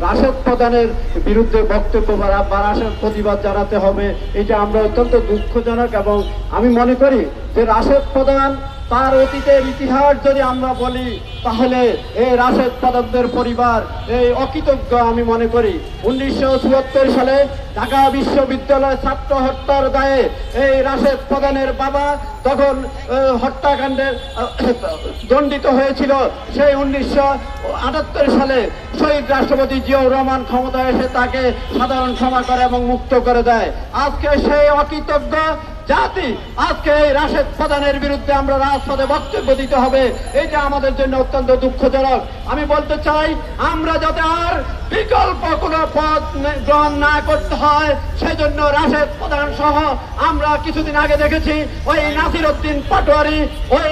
রাশেদ প্রধানের বিরুদ্ধে বক্তব্য বা রাশেদ প্রতিবাদ জানাতে হবে, এটা আমরা অত্যন্ত দুঃখজনক। এবং আমি মনে করি যে রাশেদ প্রধান তার অতীতের ইতিহাস যদি আমরা বলি তাহলে এই রাশেদ প্রধানদের পরিবার এই অকৃতজ্ঞ। আমি মনে করি 1974 সালে ঢাকা বিশ্ববিদ্যালয় ছাত্র হত্যার দায়ে এই রাশেদ প্রধানের বাবা তখন হত্যাকাণ্ডে দণ্ডিত হয়েছিল। সেই 1978 সালে শহীদ রাষ্ট্রপতি জিয়াউর রহমান ক্ষমতায় এসে তাকে সাধারণ ক্ষমা করে এবং মুক্ত করে দেয়। আজকে সেই অকৃতজ্ঞ জাতি আজকে এই রাশেদ প্রধানের বিরুদ্ধে আমরা রাজপথে বক্তব্য দিতে হবে, এটা আমাদের জন্য অত্যন্ত দুঃখজনক। আমি বলতে চাই আমরা যাতে আর বিকল্প কোনো পথ গ্রহণ না করতে হয় সেজন্য রাশেদ প্রধান সহ আমরা কিছুদিন আগে দেখেছি ওই নাসির উদ্দিন পাটোয়ারি ওই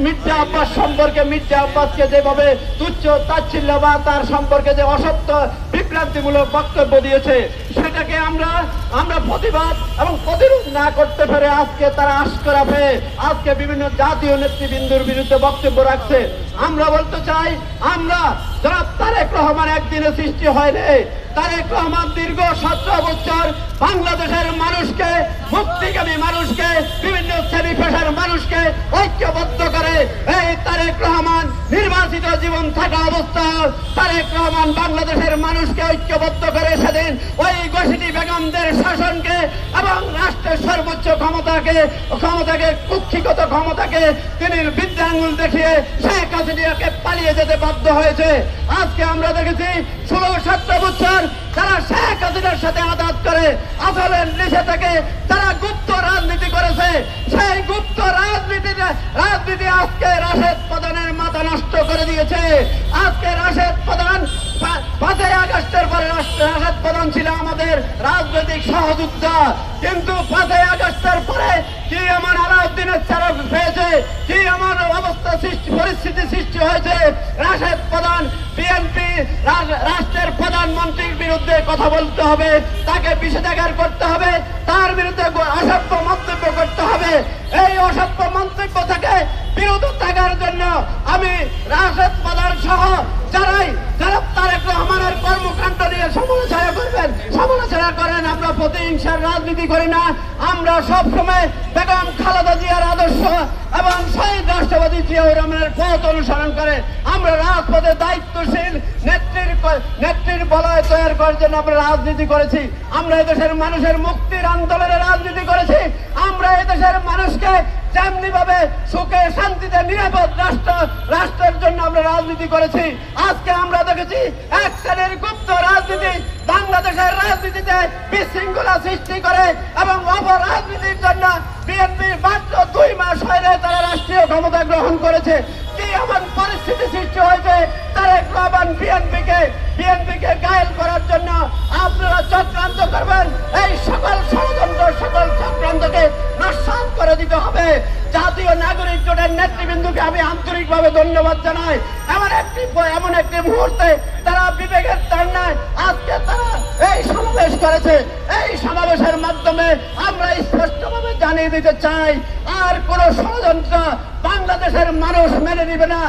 মির্জা আব্বাস সম্পর্কে মির্জা আব্বাসকে যেভাবে তুচ্ছ তাচ্ছিল্য বা তার সম্পর্কে যে অসত্য বিভ্রান্তিমূলক বক্তব্য দিয়েছে সেটাকে আমরা প্রতিবাদ এবং প্রতিরোধ না করতে পেরে আজকে তারা আশকরা হয়ে আজকে বিভিন্ন জাতীয় নেতৃবৃন্দর বিরুদ্ধে বক্তব্য রাখছে। আমরা বলতে চাই আমরা জনাব তারেক রহমান একদিনে সৃষ্টি হয়নি। তারেক রহমান দীর্ঘ 17 বছর বাংলাদেশের মানুষকে, মুক্তিকামী মানুষকে, বিভিন্ন শ্রেণী পেশার মানুষকে ঐক্যবদ্ধ করে এই তারেক রহমান নির্বাচিত জীবন থাকা অবস্থা তারেক রহমান বাংলাদেশের মানুষকে ঐক্যবদ্ধ করে সেদিন ওই ঘোষিনী বেগমদের শাসনকে এবং রাষ্ট্রের সর্বোচ্চ ক্ষমতাকে কুক্ষিগত ক্ষমতাকে তিনি বৃদ্ধাঙ্গুল দেখিয়ে শেখ হাসিনাকে পালিয়ে যেতে বাধ্য হয়েছে। আজকে আমরা দেখেছি 16-17 বছর তারা শেখ হাসিনার সাথে আঘাত করে আসলের নিচে থেকে তারা গুপ্ত রাজনীতি করেছে। সেই গুপ্ত রাজনীতি আজকে রাশেদ প্রধানের মাথা নষ্ট করে দিয়েছে। আজকে রাশেদ প্রধান 5ই আগস্টের পরে রাশেদ প্রধান ছিল আমাদের রাজনৈতিক সহযোদ্ধা, কিন্তু 5ই আগস্টের পরে কি এমন আলাউদ্দিনের চারা পেয়েছে, কি এমন অবস্থা পরিস্থিতি সৃষ্টি হয়েছে, রাশেদ প্রধান বিএনপি রাষ্ট্রের প্রধানমন্ত্রীর বিরুদ্ধে কথা বলতে হবে, তাকে বিষেধাগার করতে হবে, তার বিরুদ্ধে অসভ্য মন্তব্য করতে হবে। এই অসভ্য মন্তব্য থেকে বিরত থাকার জন্য আমি রাশেদ প্রধান সহ যারা তারেক রহমানের কর্মকাণ্ড নিয়ে সমালোচনা করেন আমরা প্রতিহিংসার রাজনীতি করি না। আমরা সবসময় বেগম খালেদা জিয়ার আদর্শ এবং শহীদ রাষ্ট্রপতি জিয়াউর রহমানের পথ অনুসরণ করে আমরা রাজপথে দায়িত্বশীল নেত্রীর বলয় তৈরি করার জন্য আমরা রাজনীতি করেছি। আমরা এদেশের মানুষের মুক্তির আন্দোলনে রাজনীতি করেছি। আমরা এদেশের মানুষকে যেমনি ভাবে সুখে শান্তিতে নিরাপদ রাষ্ট্রের জন্য আমরা রাজনীতি করেছি। আজকে আমরা দেখেছি এক শ্রেণীর গুপ্ত রাজনীতি বাংলাদেশের রাজনীতিতে বিশৃঙ্খলা সৃষ্টি করে এবং অপরাজনীতির জন্য বিএনপির মাত্র 2 মাস হয়ে তারা রাষ্ট্রীয় ক্ষমতা গ্রহণ করেছে। কি এমন পরিস্থিতি সৃষ্টি হয়েছে তারেক রহমান বিএনপিকে ঘায়েল করার জন্য আপনারা চক্রান্ত করবেন। এই সকল ষড়যন্ত্র সকল চক্রান্তকে নস্যাৎ করে দিতে হবে। জাতীয় নাগরিক জোটের নেতৃবৃন্দকে আমি আন্তরিকভাবে ধন্যবাদ জানাই। এমন একটি মুহূর্তে তারা বিবেকের তাড়নায় আজকে তারা এই সমাবেশ করেছে। এই সমাবেশের মাধ্যমে আমরা স্পষ্টভাবে জানিয়ে দিতে চাই আর কোন ষড়যন্ত্র বাংলাদেশের মানুষ মেনে নিবে না।